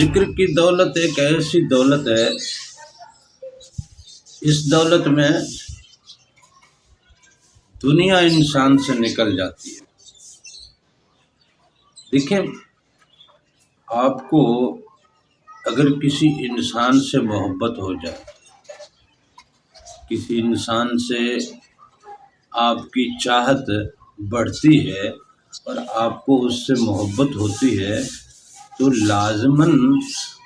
ذکر کی دولت ایک ایسی دولت ہے، اس دولت میں دنیا انسان سے نکل جاتی ہے۔ دیکھیں، آپ کو اگر کسی انسان سے محبت ہو جائے، کسی انسان سے آپ کی چاہت بڑھتی ہے اور آپ کو اس سے محبت ہوتی ہے تو لازماً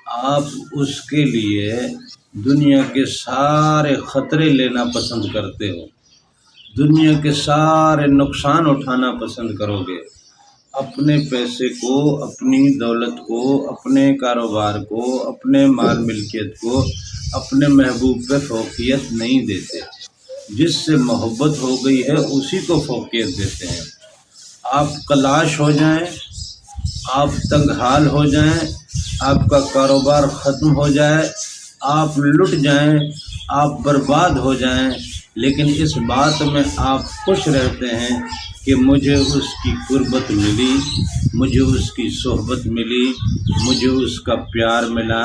آپ اس کے لیے دنیا کے سارے خطرے لینا پسند کرتے ہو، دنیا کے سارے نقصان اٹھانا پسند کرو گے۔ اپنے پیسے کو، اپنی دولت کو، اپنے کاروبار کو، اپنے مال ملکیت کو اپنے محبوب پہ فوقیت نہیں دیتے۔ جس سے محبت ہو گئی ہے اسی کو فوقیت دیتے ہیں۔ آپ کلاش ہو جائیں، آپ تنگ حال ہو جائیں، آپ کا کاروبار ختم ہو جائے، آپ لٹ جائیں، آپ برباد ہو جائیں، لیکن اس بات میں آپ خوش رہتے ہیں کہ مجھے اس کی قربت ملی، مجھے اس کی صحبت ملی، مجھے اس کا پیار ملا۔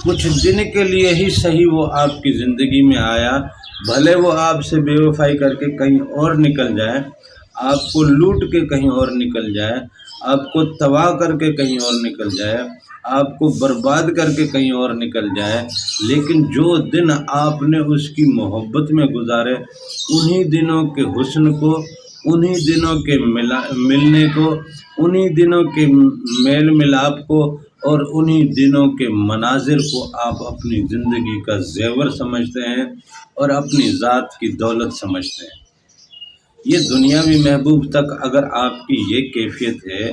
کچھ دن کے لیے ہی صحیح وہ آپ کی زندگی میں آیا، بھلے وہ آپ سے بے وفائی کر کے کہیں اور نکل جائے، آپ کو لوٹ کے کہیں اور نکل جائے، آپ کو تباہ کر کے کہیں اور نکل جائے، آپ کو برباد کر کے کہیں اور نکل جائے، لیکن جو دن آپ نے اس کی محبت میں گزارے، انہی دنوں کے حسن کو، انہی دنوں کے ملنے کو، انہی دنوں کے میل ملاپ کو اور انہی دنوں کے مناظر کو آپ اپنی زندگی کا زیور سمجھتے ہیں اور اپنی ذات کی دولت سمجھتے ہیں۔ یہ دنیاوی محبوب تک اگر آپ کی یہ کیفیت ہے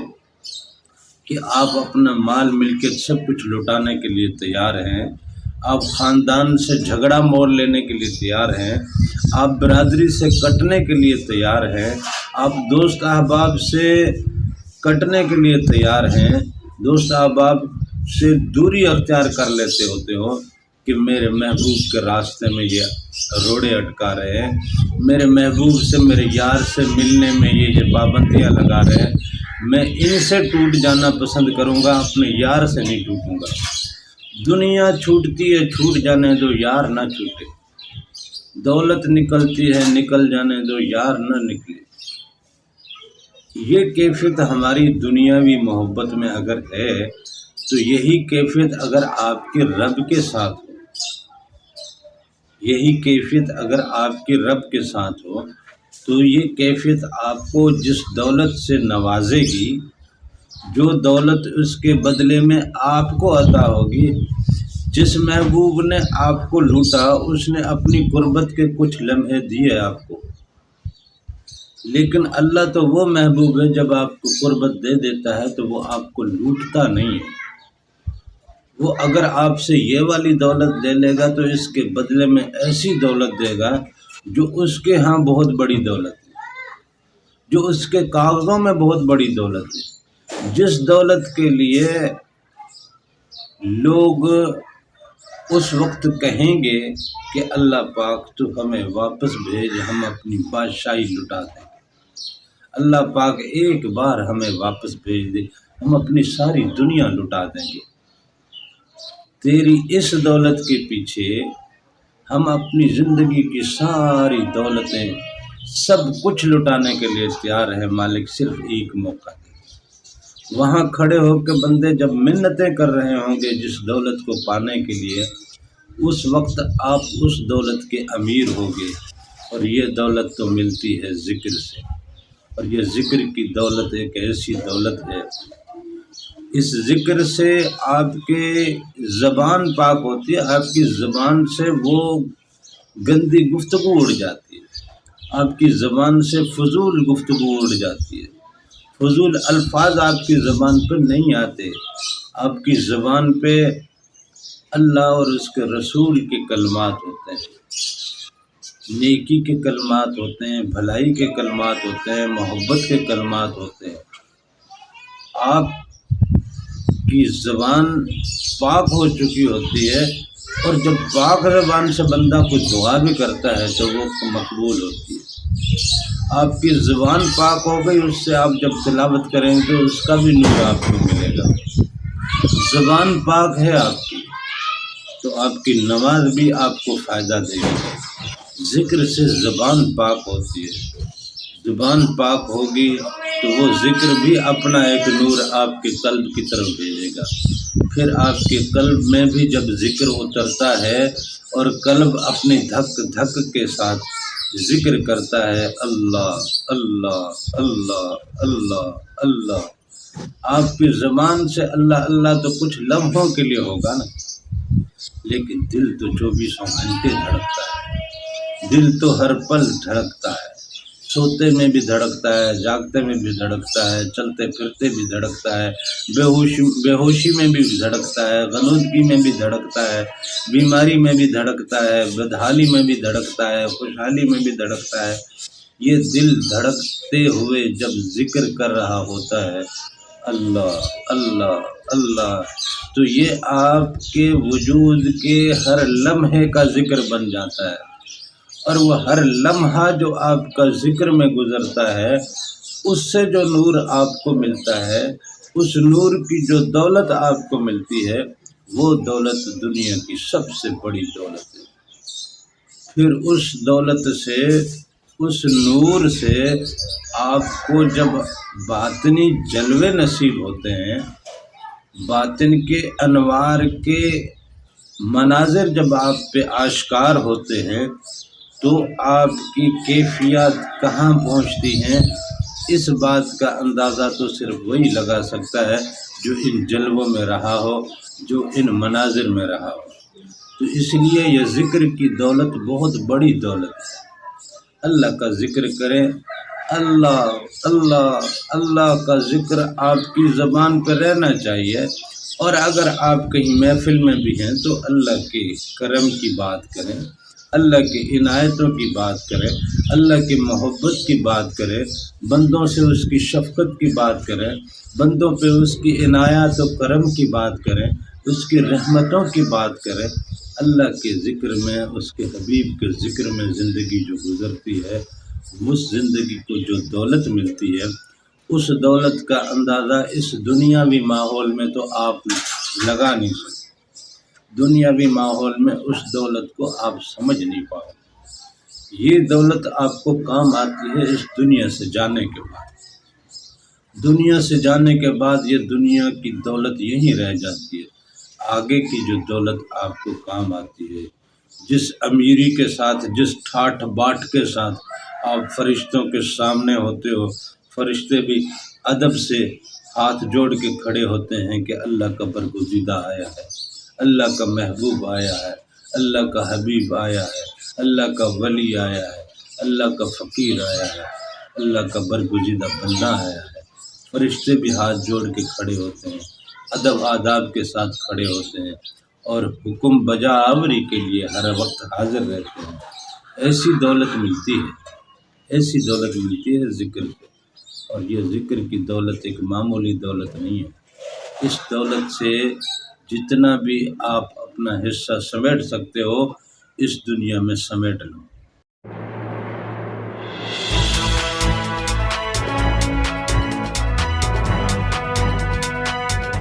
کہ آپ اپنا مال ملکیت سب کچھ لٹانے کے لیے تیار ہیں، آپ خاندان سے جھگڑا مول لینے کے لیے تیار ہیں، آپ برادری سے کٹنے کے لیے تیار ہیں، آپ دوست احباب سے کٹنے کے لیے تیار ہیں، دوست احباب سے دوری اختیار کر لیتے ہوتے ہو کہ میرے محبوب کے راستے میں یہ روڑے اٹکا رہے ہیں، میرے محبوب سے، میرے یار سے ملنے میں یہ پابندیاں لگا رہے ہیں، میں ان سے ٹوٹ جانا پسند کروں گا، اپنے یار سے نہیں ٹوٹوں گا۔ دنیا چھوٹتی ہے، چھوٹ جانے دو، یار نہ چھوٹے۔ دولت نکلتی ہے، نکل جانے دو، یار نہ نکلے۔ یہ کیفیت ہماری دنیاوی محبت میں اگر ہے تو یہی کیفیت اگر آپ کے رب کے ساتھ ہو، یہی کیفیت اگر آپ کے رب کے ساتھ ہو تو یہ کیفیت آپ کو جس دولت سے نوازے گی، جو دولت اس کے بدلے میں آپ کو عطا ہوگی، جس محبوب نے آپ کو لوٹا اس نے اپنی قربت کے کچھ لمحے دیے آپ کو، لیکن اللہ تو وہ محبوب ہے جب آپ کو قربت دے دیتا ہے تو وہ آپ کو لوٹتا نہیں ہے۔ وہ اگر آپ سے یہ والی دولت لے لے گا تو اس کے بدلے میں ایسی دولت دے گا جو اس کے ہاں بہت بڑی دولت ہے، جو اس کے کاغذوں میں بہت بڑی دولت ہے، جس دولت کے لیے لوگ اس وقت کہیں گے کہ اللہ پاک تو ہمیں واپس بھیج، ہم اپنی بادشاہی لٹا دیں، اللہ پاک ایک بار ہمیں واپس بھیج دے، ہم اپنی ساری دنیا لٹا دیں گے۔ تیری اس دولت کے پیچھے ہم اپنی زندگی کی ساری دولتیں سب کچھ لٹانے کے لیے تیار ہیں، مالک صرف ایک موقع دے۔ وہاں کھڑے ہو کے بندے جب منتیں کر رہے ہوں گے جس دولت کو پانے کے لیے، اس وقت آپ اس دولت کے امیر ہوگے، اور یہ دولت تو ملتی ہے ذکر سے، اور یہ ذکر کی دولت ایک ایسی دولت ہے، اس ذکر سے آپ کے زبان پاک ہوتی ہے، آپ کی زبان سے وہ گندی گفتگو اڑ جاتی ہے، آپ کی زبان سے فضول گفتگو اڑ جاتی ہے، فضول الفاظ آپ کی زبان پہ نہیں آتے، آپ کی زبان پہ اللہ اور اس کے رسول کے کلمات ہوتے ہیں، نیکی کے کلمات ہوتے ہیں، بھلائی کے کلمات ہوتے ہیں، محبت کے کلمات ہوتے ہیں۔ آپ کی زبان پاک ہو چکی ہوتی ہے، اور جب پاک زبان سے بندہ کوئی دعا بھی کرتا ہے تو وہ مقبول ہوتی ہے۔ آپ کی زبان پاک ہو گئی، اس سے آپ جب تلاوت کریں گے تو اس کا بھی نور آپ کو ملے گا۔ زبان پاک ہے آپ کی تو آپ کی نماز بھی آپ کو فائدہ دے گی۔ ذکر سے زبان پاک ہوتی ہے، زبان پاک ہوگی تو وہ ذکر بھی اپنا ایک نور آپ کے قلب کی طرف بھیجے گا۔ پھر آپ کے قلب میں بھی جب ذکر اترتا ہے اور قلب اپنی دھک دھک کے ساتھ ذکر کرتا ہے، اللہ اللہ اللہ اللہ اللہ، آپ کی زبان سے اللہ اللہ تو کچھ لمحوں کے لیے ہوگا نا، لیکن دل تو 24 گھنٹے دھڑکتا ہے، دل تو ہر پل دھڑکتا ہے، سوتے میں بھی دھڑکتا ہے، جاگتے میں بھی دھڑکتا ہے، چلتے پھرتے بھی دھڑکتا ہے، بے ہوشی میں بھی دھڑکتا ہے، غنودگی میں بھی دھڑکتا ہے، بیماری میں بھی دھڑکتا ہے، بدحالی میں بھی دھڑکتا ہے، خوشحالی میں بھی دھڑکتا ہے۔ یہ دل دھڑکتے ہوئے جب ذکر کر رہا ہوتا ہے اللہ اللہ اللہ، تو یہ آپ کے وجود کے ہر لمحے کا ذکر بن جاتا ہے، اور وہ ہر لمحہ جو آپ کا ذکر میں گزرتا ہے اس سے جو نور آپ کو ملتا ہے، اس نور کی جو دولت آپ کو ملتی ہے، وہ دولت دنیا کی سب سے بڑی دولت ہے۔ پھر اس دولت سے، اس نور سے آپ کو جب باطنی جلوے نصیب ہوتے ہیں، باطن کے انوار کے مناظر جب آپ پہ آشکار ہوتے ہیں، تو آپ کی کیفیات کہاں پہنچتی ہیں، اس بات کا اندازہ تو صرف وہی لگا سکتا ہے جو ان جلووں میں رہا ہو، جو ان مناظر میں رہا ہو۔ تو اس لیے یہ ذکر کی دولت بہت بڑی دولت ہے۔ اللہ کا ذکر کریں، اللہ اللہ اللہ کا ذکر آپ کی زبان پہ رہنا چاہیے، اور اگر آپ کہیں محفل میں بھی ہیں تو اللہ کے کرم کی بات کریں، اللہ کی عنایتوں کی بات کریں، اللہ کی محبت کی بات کریں، بندوں سے اس کی شفقت کی بات کریں، بندوں پہ اس کی عنایت و کرم کی بات کریں، اس کی رحمتوں کی بات کریں۔ اللہ کے ذکر میں، اس کے حبیب کے ذکر میں زندگی جو گزرتی ہے، اس زندگی کو جو دولت ملتی ہے، اس دولت کا اندازہ اس دنیاوی ماحول میں تو آپ لگا نہیں سکتے۔ دنیاوی ماحول میں اس دولت کو آپ سمجھ نہیں پاؤ۔ یہ دولت آپ کو کام آتی ہے اس دنیا سے جانے کے بعد۔ دنیا سے جانے کے بعد یہ دنیا کی دولت یہیں رہ جاتی ہے۔ آگے کی جو دولت آپ کو کام آتی ہے، جس امیری کے ساتھ، جس ٹھاٹھ باٹ کے ساتھ آپ فرشتوں کے سامنے ہوتے ہو، فرشتے بھی ادب سے ہاتھ جوڑ کے کھڑے ہوتے ہیں کہ اللہ کا برگزیدہ آیا ہے، اللہ کا محبوب آیا ہے، اللہ کا حبیب آیا ہے، اللہ کا ولی آیا ہے، اللہ کا فقیر آیا ہے، اللہ کا برگزیدہ بندہ آیا ہے۔ فرشتے بھی ہاتھ جوڑ کے کھڑے ہوتے ہیں، ادب آداب کے ساتھ کھڑے ہوتے ہیں، اور حکم بجا آوری کے لیے ہر وقت حاضر رہتے ہیں۔ ایسی دولت ملتی ہے، ایسی دولت ملتی ہے ذکر سے، اور یہ ذکر کی دولت ایک معمولی دولت نہیں ہے۔ اس دولت سے جتنا بھی آپ اپنا حصہ سمیٹ سکتے ہو، اس دنیا میں سمیٹ لو۔